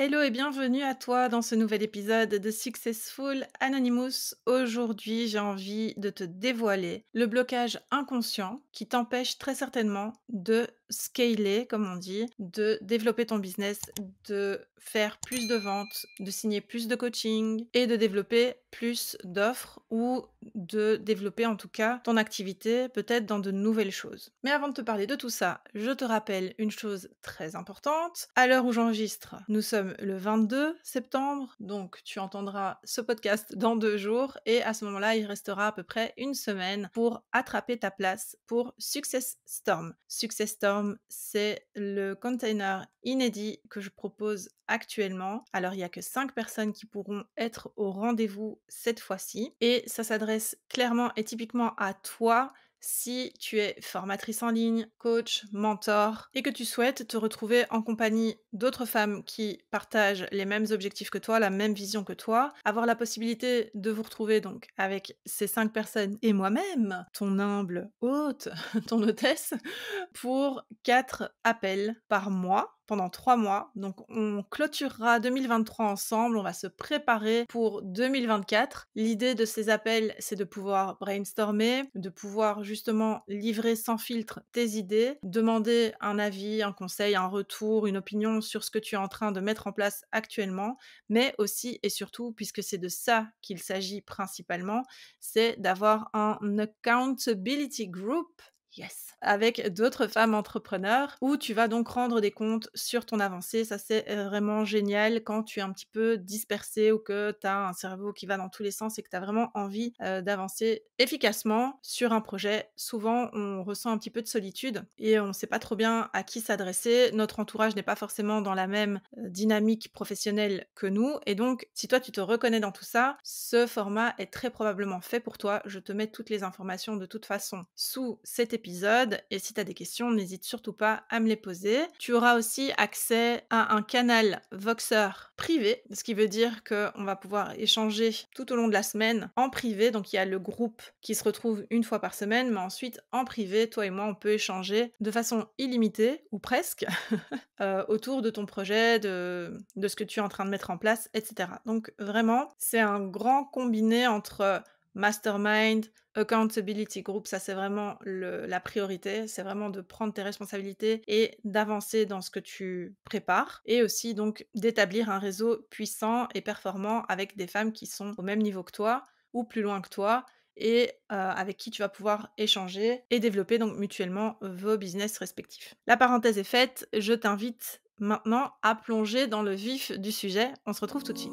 Hello et bienvenue à toi dans ce nouvel épisode de Successful Anonymous. Aujourd'hui, j'ai envie de te dévoiler le blocage inconscient qui t'empêche très certainement de scaler, comme on dit, de développer ton business, de faire plus de ventes, de signer plus de coaching et de développer plus d'offres ou de développer en tout cas ton activité peut-être dans de nouvelles choses. Mais avant de te parler de tout ça, je te rappelle une chose très importante. À l'heure où j'enregistre, nous sommes le 22 septembre, donc tu entendras ce podcast dans 2 jours et à ce moment-là, il restera à peu près une semaine pour attraper ta place pour Success Storm. Success Storm, c'est le container inédit que je propose actuellement. Alors, il n'y a que 5 personnes qui pourront être au rendez-vous cette fois-ci et ça s'adresse clairement et typiquement à toi si tu es formatrice en ligne, coach, mentor et que tu souhaites te retrouver en compagnie d'autres femmes qui partagent les mêmes objectifs que toi, la même vision que toi, avoir la possibilité de vous retrouver donc avec ces 5 personnes et moi-même, ton humble hôte, ton hôtesse, pour 4 appels par mois pendant 3 mois. Donc on clôturera 2023 ensemble, on va se préparer pour 2024. L'idée de ces appels, c'est de pouvoir brainstormer, de pouvoir justement livrer sans filtre tes idées, demander un avis, un conseil, un retour, une opinion sur ce que tu es en train de mettre en place actuellement, mais aussi et surtout, puisque c'est de ça qu'il s'agit principalement, c'est d'avoir un accountability group. Yes. Avec d'autres femmes entrepreneurs où tu vas donc rendre des comptes sur ton avancée. Ça, c'est vraiment génial quand tu es un petit peu dispersé ou que tu as un cerveau qui va dans tous les sens et que tu as vraiment envie d'avancer efficacement sur un projet. Souvent, on ressent un petit peu de solitude et on ne sait pas trop bien à qui s'adresser. Notre entourage n'est pas forcément dans la même dynamique professionnelle que nous. Et donc, si toi, tu te reconnais dans tout ça, ce format est très probablement fait pour toi. Je te mets toutes les informations de toute façon sous cet épisode et si tu as des questions, n'hésite surtout pas à me les poser. Tu auras aussi accès à un canal Voxer privé, ce qui veut dire qu'on va pouvoir échanger tout au long de la semaine en privé. Donc il y a le groupe qui se retrouve une fois par semaine, mais ensuite en privé, toi et moi, on peut échanger de façon illimitée ou presque autour de ton projet, de ce que tu es en train de mettre en place, etc. Donc vraiment, c'est un grand combiné entre mastermind, accountability group, ça c'est vraiment la priorité, c'est vraiment de prendre tes responsabilités et d'avancer dans ce que tu prépares et aussi donc d'établir un réseau puissant et performant avec des femmes qui sont au même niveau que toi ou plus loin que toi et avec qui tu vas pouvoir échanger et développer donc mutuellement vos business respectifs. La parenthèse est faite, je t'invite maintenant à plonger dans le vif du sujet. On se retrouve tout de suite.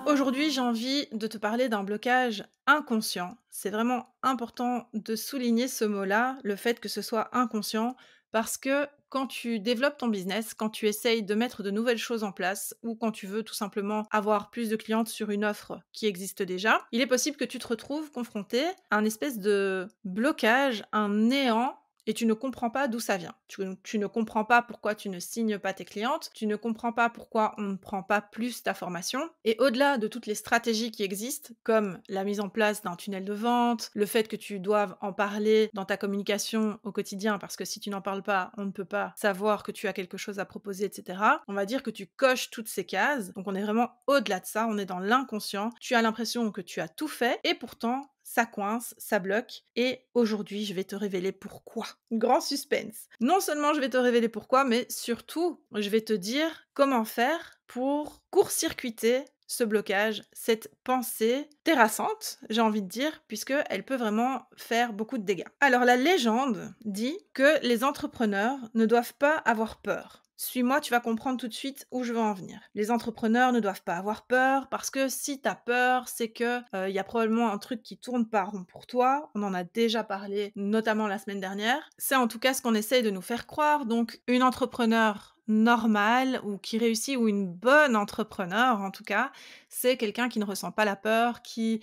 Aujourd'hui, j'ai envie de te parler d'un blocage inconscient. C'est vraiment important de souligner ce mot-là, le fait que ce soit inconscient, parce que quand tu développes ton business, quand tu essayes de mettre de nouvelles choses en place, ou quand tu veux tout simplement avoir plus de clientes sur une offre qui existe déjà, il est possible que tu te retrouves confronté à un espèce de blocage, un néant et tu ne comprends pas d'où ça vient. Tu ne comprends pas pourquoi tu ne signes pas tes clientes, tu ne comprends pas pourquoi on ne prend pas plus ta formation. Et au-delà de toutes les stratégies qui existent, comme la mise en place d'un tunnel de vente, le fait que tu doives en parler dans ta communication au quotidien, parce que si tu n'en parles pas, on ne peut pas savoir que tu as quelque chose à proposer, etc. On va dire que tu coches toutes ces cases. Donc on est vraiment au-delà de ça, on est dans l'inconscient. Tu as l'impression que tu as tout fait, et pourtant, ça coince, ça bloque, et aujourd'hui, je vais te révéler pourquoi. Grand suspense. Non seulement je vais te révéler pourquoi, mais surtout, je vais te dire comment faire pour court-circuiter ce blocage, cette pensée terrassante, j'ai envie de dire, puisqu'elle peut vraiment faire beaucoup de dégâts. Alors, la légende dit que les entrepreneurs ne doivent pas avoir peur. Suis-moi, tu vas comprendre tout de suite où je veux en venir. Les entrepreneurs ne doivent pas avoir peur parce que si tu as peur, c'est que y a probablement un truc qui tourne pas rond pour toi. On en a déjà parlé, notamment la semaine dernière. C'est en tout cas ce qu'on essaye de nous faire croire. Donc, une entrepreneur normale ou qui réussit ou une bonne entrepreneur en tout cas, c'est quelqu'un qui ne ressent pas la peur, qui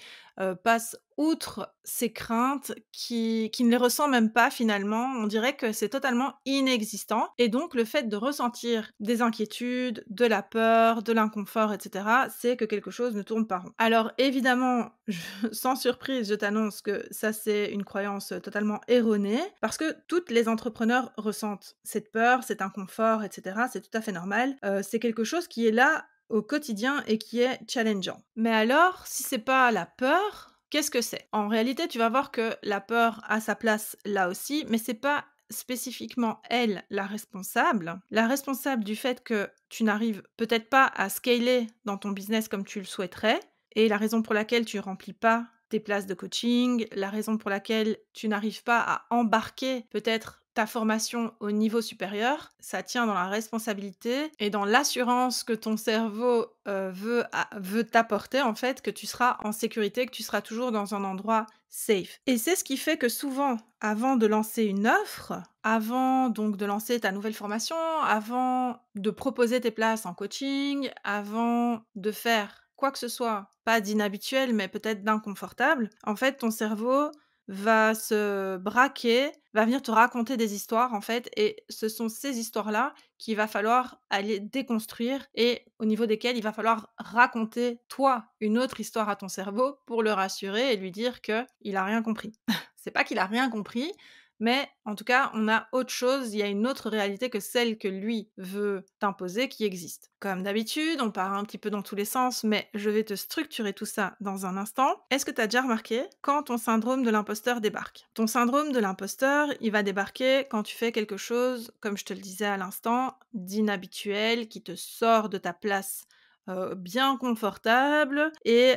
passe outre ces craintes qui ne les ressent même pas finalement. On dirait que c'est totalement inexistant et donc le fait de ressentir des inquiétudes, de la peur, de l'inconfort et cetera, c'est que quelque chose ne tourne pas rond. Alors évidemment, je sans surprise, je t'annonce que ça, c'est une croyance, totalement erronée parce que toutes les entrepreneurs ressentent cette peur, cet inconfort et cetera. C'est tout à fait normal. C'est quelque chose qui est là au quotidien et qui est challengeant. Mais alors, si c'est pas la peur, qu'est-ce que c'est? En réalité, tu vas voir que la peur a sa place là aussi, mais c'est pas spécifiquement elle la responsable. La responsable du fait que tu n'arrives peut-être pas à scaler dans ton business comme tu le souhaiterais et la raison pour laquelle tu remplis pas tes places de coaching, la raison pour laquelle tu n'arrives pas à embarquer peut-être ta formation au niveau supérieur, ça tient dans la responsabilité et dans l'assurance que ton cerveau veut t'apporter, en fait, que tu seras en sécurité, que tu seras toujours dans un endroit safe. Et c'est ce qui fait que souvent, avant de lancer une offre, avant donc de lancer ta nouvelle formation, avant de proposer tes places en coaching, avant de faire quoi que ce soit, pas d'inhabituel, mais peut-être d'inconfortable, en fait, ton cerveau va se braquer, va venir te raconter des histoires, en fait, et ce sont ces histoires-là qu'il va falloir aller déconstruire et au niveau desquelles il va falloir raconter, toi, une autre histoire à ton cerveau pour le rassurer et lui dire qu'il a rien compris. C'est pas qu'il a rien compris, mais en tout cas, on a autre chose, il y a une autre réalité que celle que lui veut t'imposer qui existe. Comme d'habitude, on part un petit peu dans tous les sens, mais je vais te structurer tout ça dans un instant. Est-ce que tu as déjà remarqué quand ton syndrome de l'imposteur débarque? Ton syndrome de l'imposteur, il va débarquer quand tu fais quelque chose, comme je te le disais à l'instant, d'inhabituel, qui te sort de ta place bien confortable et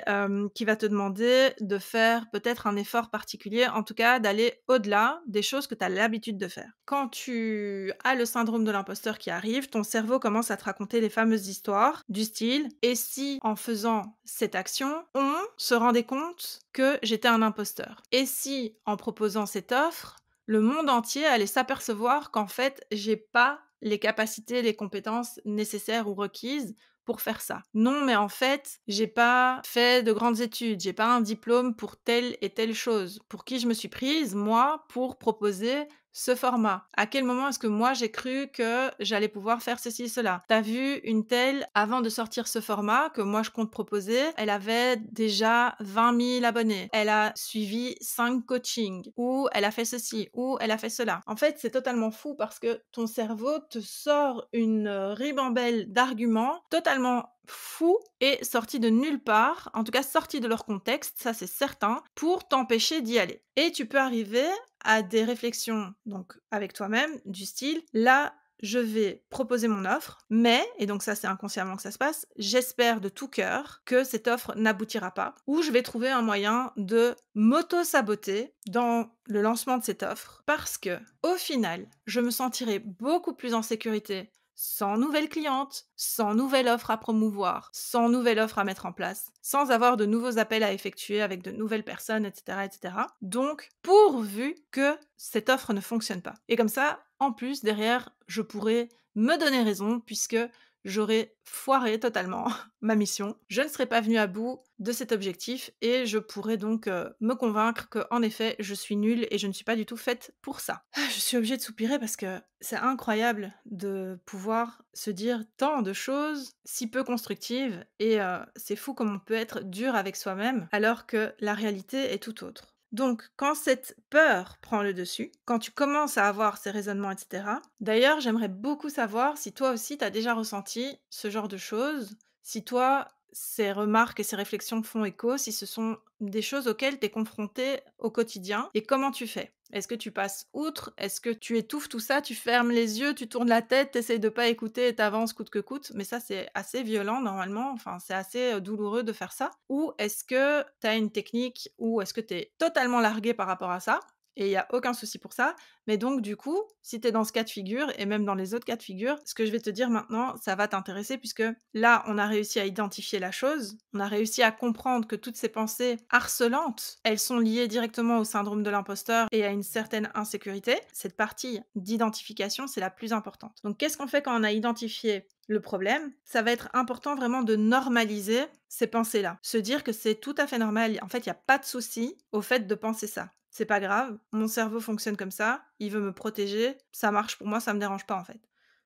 qui va te demander de faire peut-être un effort particulier, en tout cas d'aller au-delà des choses que tu as l'habitude de faire. Quand tu as le syndrome de l'imposteur qui arrive, ton cerveau commence à te raconter les fameuses histoires du style: «Et si en faisant cette action, on se rendait compte que j'étais un imposteur? Et si en proposant cette offre, le monde entier allait s'apercevoir qu'en fait, j'ai pas les capacités, les compétences nécessaires ou requises pour faire ça. Non, mais en fait, j'ai pas fait de grandes études, j'ai pas un diplôme pour telle et telle chose. Pour qui je me suis prise, moi, pour proposer ce format? À quel moment est-ce que moi j'ai cru que j'allais pouvoir faire ceci, cela? T'as vu une telle, avant de sortir ce format que moi je compte proposer, elle avait déjà 20 000 abonnés. Elle a suivi 5 coachings, ou elle a fait ceci, ou elle a fait cela. En fait, c'est totalement fou parce que ton cerveau te sort une ribambelle d'arguments totalement fous et sortis de nulle part, en tout cas sortis de leur contexte, ça c'est certain, pour t'empêcher d'y aller. Et tu peux arriver à des réflexions, donc avec toi-même, du style: là, je vais proposer mon offre, mais, et donc ça c'est inconsciemment que ça se passe, j'espère de tout cœur que cette offre n'aboutira pas, ou je vais trouver un moyen de m'auto-saboter dans le lancement de cette offre, parce que, au final, je me sentirai beaucoup plus en sécurité sans nouvelle cliente, sans nouvelle offre à promouvoir, sans nouvelle offre à mettre en place, sans avoir de nouveaux appels à effectuer avec de nouvelles personnes, etc., etc. Donc, pourvu que cette offre ne fonctionne pas. Et comme ça, en plus, derrière, je pourrais me donner raison puisque j'aurais foiré totalement ma mission. Je ne serais pas venue à bout de cet objectif et je pourrais donc me convaincre que, en effet, je suis nulle et je ne suis pas du tout faite pour ça. Je suis obligée de soupirer parce que c'est incroyable de pouvoir se dire tant de choses si peu constructives et c'est fou comme on peut être dur avec soi-même alors que la réalité est tout autre. Donc, quand cette peur prend le dessus, quand tu commences à avoir ces raisonnements, etc. D'ailleurs, j'aimerais beaucoup savoir si toi aussi tu as déjà ressenti ce genre de choses, si toi, ces remarques et ces réflexions font écho, si ce sont des choses auxquelles tu es confronté au quotidien et comment tu fais? Est-ce que tu passes outre? Est-ce que tu étouffes tout ça? Tu fermes les yeux, tu tournes la tête, tu essayes de pas écouter et tu avances coûte que coûte? Mais ça, c'est assez violent normalement, enfin, c'est assez, douloureux de faire ça. Ou est-ce que tu as une technique ou est-ce que tu es totalement largué par rapport à ça et il y a aucun souci pour ça. Mais donc du coup, si tu es dans ce cas de figure et même dans les autres cas de figure, ce que je vais te dire maintenant, ça va t'intéresser puisque là, on a réussi à identifier la chose, on a réussi à comprendre que toutes ces pensées harcelantes, elles sont liées directement au syndrome de l'imposteur et à une certaine insécurité. Cette partie d'identification, c'est la plus importante. Donc qu'est-ce qu'on fait quand on a identifié le problème? Ça va être important vraiment de normaliser ces pensées-là. Se dire que c'est tout à fait normal. En fait, il y a pas de souci au fait de penser ça. C'est pas grave, mon cerveau fonctionne comme ça, il veut me protéger, ça marche pour moi, ça me dérange pas en fait.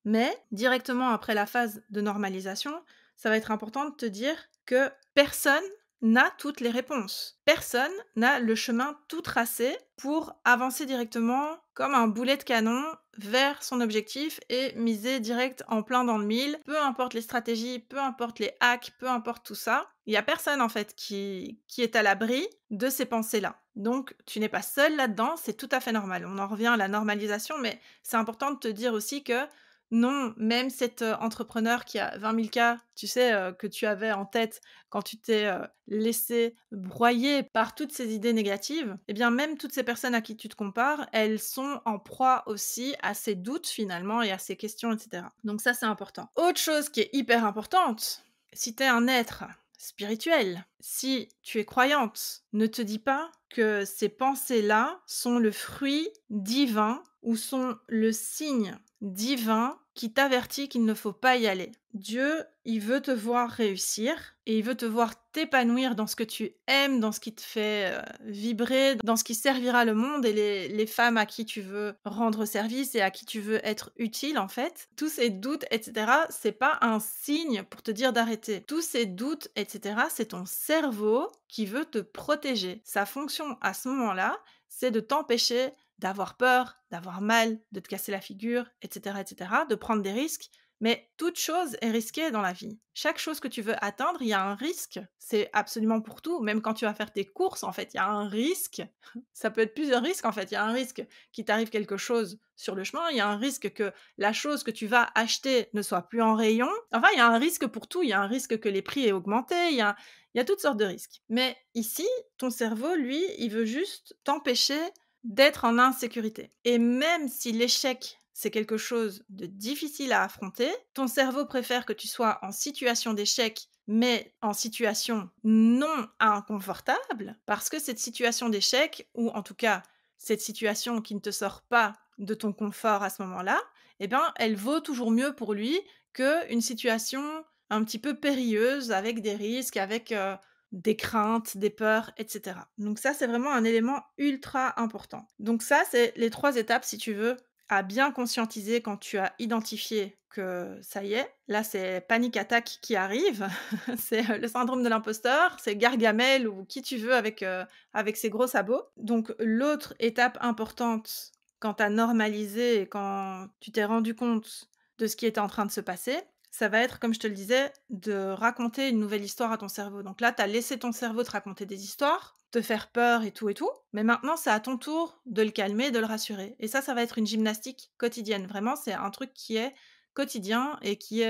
Mais directement après la phase de normalisation, ça va être important de te dire que personne n'a toutes les réponses. Personne n'a le chemin tout tracé pour avancer directement comme un boulet de canon vers son objectif et miser direct en plein dans le mille. Peu importe les stratégies, peu importe les hacks, peu importe tout ça, il y a personne en fait qui est à l'abri de ces pensées-là. Donc tu n'es pas seul là-dedans, c'est tout à fait normal. On en revient à la normalisation, mais c'est important de te dire aussi que non, même cet, entrepreneur qui a 20 000 cas, tu sais, que tu avais en tête quand tu t'es, laissé broyer par toutes ces idées négatives, eh bien, même toutes ces personnes à qui tu te compares, elles sont en proie aussi à ces doutes finalement et à ces questions et cetera. Donc ça, c'est important. Autre chose qui est hyper importante, si tu es un être spirituel, si tu es croyante, ne te dis pas que ces pensées-là sont le fruit divin ou sont le signe divin qui t'avertit qu'il ne faut pas y aller. Dieu, il veut te voir réussir et il veut te voir t'épanouir dans ce que tu aimes, dans ce qui te fait vibrer, dans ce qui servira le monde et les femmes à qui tu veux rendre service et à qui tu veux être utile en fait. Tous ces doutes, etc., c'est pas un signe pour te dire d'arrêter. Tous ces doutes, etc., c'est ton cerveau qui veut te protéger. Sa fonction à ce moment-là, c'est de t'empêcher d'avoir peur, d'avoir mal, de te casser la figure, etc., de prendre des risques. Mais toute chose est risquée dans la vie. Chaque chose que tu veux atteindre, il y a un risque. C'est absolument pour tout. Même quand tu vas faire tes courses, en fait, il y a un risque. Ça peut être plusieurs risques, en fait. Il y a un risque qu'il t'arrive quelque chose sur le chemin. Il y a un risque que la chose que tu vas acheter ne soit plus en rayon. Enfin, il y a un risque pour tout. Il y a un risque que les prix aient augmenté. Il y a toutes sortes de risques. Mais ici, ton cerveau, lui, il veut juste t'empêcher d'être en insécurité. Et même si l'échec, c'est quelque chose de difficile à affronter, ton cerveau préfère que tu sois en situation d'échec, mais en situation non inconfortable, parce que cette situation d'échec, ou en tout cas cette situation qui ne te sort pas de ton confort à ce moment-là, eh bien, elle vaut toujours mieux pour lui qu'une situation un petit peu périlleuse, avec des risques, avec des craintes, des peurs, etc. Donc ça, c'est vraiment un élément ultra important. Donc ça, c'est les 3 étapes, si tu veux, à bien conscientiser quand tu as identifié que ça y est, là, c'est panic attack qui arrive. C'est, le syndrome de l'imposteur, c'est Gargamel ou qui tu veux avec ses gros sabots. Donc l'autre étape importante quand tu as normalisé et quand tu t'es rendu compte de ce qui était en train de se passer, ça va être, comme je te le disais, de raconter une nouvelle histoire à ton cerveau. Donc là, tu as laissé ton cerveau te raconter des histoires, te faire peur et tout, mais maintenant, c'est à ton tour de le calmer, de le rassurer. Et ça va être une gymnastique quotidienne. Vraiment, c'est un truc qui est quotidien et qui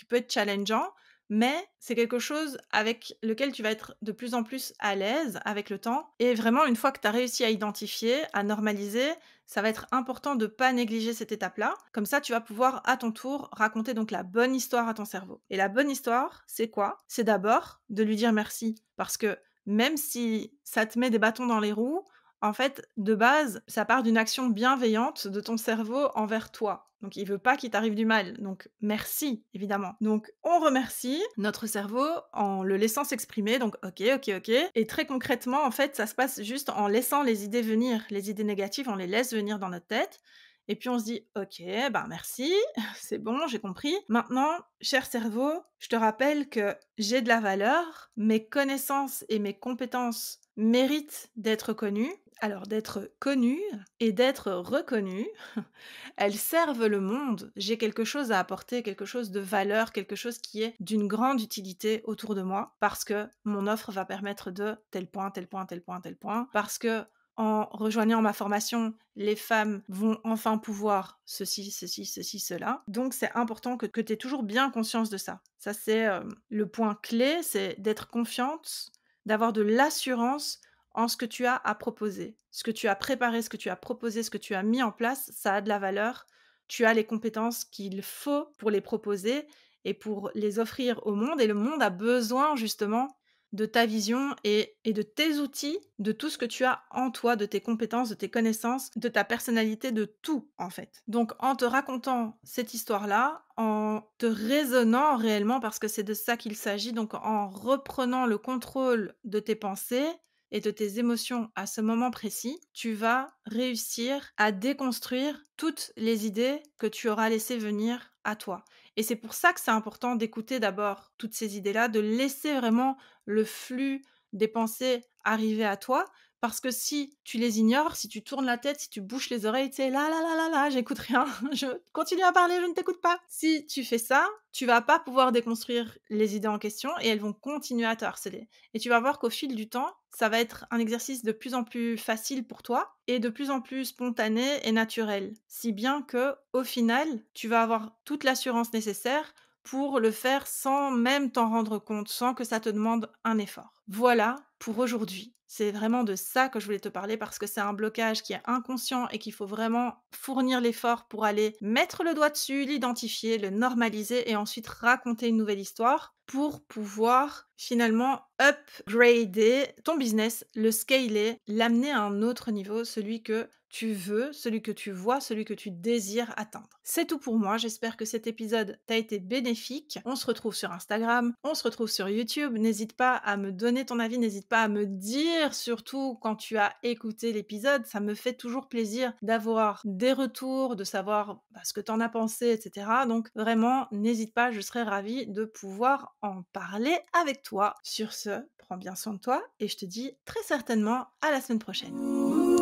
peut être challengeant, mais c'est quelque chose avec lequel tu vas être de plus en plus à l'aise avec le temps. Et vraiment, une fois que tu as réussi à identifier, à normaliser, ça va être important de ne pas négliger cette étape-là. Comme ça, tu vas pouvoir à ton tour raconter donc la bonne histoire à ton cerveau. Et la bonne histoire, c'est quoi? C'est d'abord de lui dire merci. Parce que même si ça te met des bâtons dans les roues, en fait, de base, ça part d'une action bienveillante de ton cerveau envers toi. Donc, il veut pas qu'il t'arrive du mal. Donc, merci, évidemment. Donc, on remercie notre cerveau en le laissant s'exprimer. Donc, ok, ok, ok. Et très concrètement, en fait, ça se passe juste en laissant les idées venir. Les idées négatives, on les laisse venir dans notre tête. Et puis on se dit, ok, ben merci, c'est bon, j'ai compris. Maintenant, cher cerveau, je te rappelle que j'ai de la valeur, mes connaissances et mes compétences méritent d'être connues. Alors d'être connues et d'être reconnues, elles servent le monde. J'ai quelque chose à apporter, quelque chose de valeur, quelque chose qui est d'une grande utilité autour de moi, parce que mon offre va permettre de tel point, tel point, tel point, tel point, parce que en rejoignant ma formation, les femmes vont enfin pouvoir ceci, ceci, ceci, cela. Donc c'est important que tu aies toujours bien conscience de ça. Ça c'est le point clé, c'est d'être confiante, d'avoir de l'assurance en ce que tu as à proposer. Ce que tu as préparé, ce que tu as proposé, ce que tu as mis en place, ça a de la valeur. Tu as les compétences qu'il faut pour les proposer et pour les offrir au monde et le monde a besoin justement de ta vision et de tes outils, de tout ce que tu as en toi, de tes compétences, de tes connaissances, de ta personnalité, de tout en fait. Donc en te racontant cette histoire-là, en te raisonnant réellement, parce que c'est de ça qu'il s'agit, donc en reprenant le contrôle de tes pensées et de tes émotions à ce moment précis, tu vas réussir à déconstruire toutes les idées que tu auras laissées venir à toi. Et c'est pour ça que c'est important d'écouter d'abord toutes ces idées-là, de laisser vraiment le flux des pensées arriver à toi. Parce que si tu les ignores, si tu tournes la tête, si tu bouches les oreilles, tu sais, là, j'écoute rien, je continue à parler, je ne t'écoute pas. Si tu fais ça, tu vas pas pouvoir déconstruire les idées en question et elles vont continuer à te harceler. Et tu vas voir qu'au fil du temps, ça va être un exercice de plus en plus facile pour toi et de plus en plus spontané et naturel. Si bien que, au final, tu vas avoir toute l'assurance nécessaire pour le faire sans même t'en rendre compte, sans que ça te demande un effort. Voilà pour aujourd'hui. C'est vraiment de ça que je voulais te parler parce que c'est un blocage qui est inconscient et qu'il faut vraiment fournir l'effort pour aller mettre le doigt dessus, l'identifier, le normaliser et ensuite raconter une nouvelle histoire pour pouvoir finalement upgrader ton business, le scaler, l'amener à un autre niveau, celui que tu veux, celui que tu vois, celui que tu désires atteindre. C'est tout pour moi, j'espère que cet épisode t'a été bénéfique. On se retrouve sur Instagram, on se retrouve sur YouTube. N'hésite pas à me donner ton avis, n'hésite pas à me dire surtout quand tu as écouté l'épisode. Ça me fait toujours plaisir d'avoir des retours, de savoir ce que t'en as pensé, etc. Donc vraiment, n'hésite pas, je serais ravie de pouvoir en parler avec toi. Sur ce, prends bien soin de toi et je te dis très certainement à la semaine prochaine.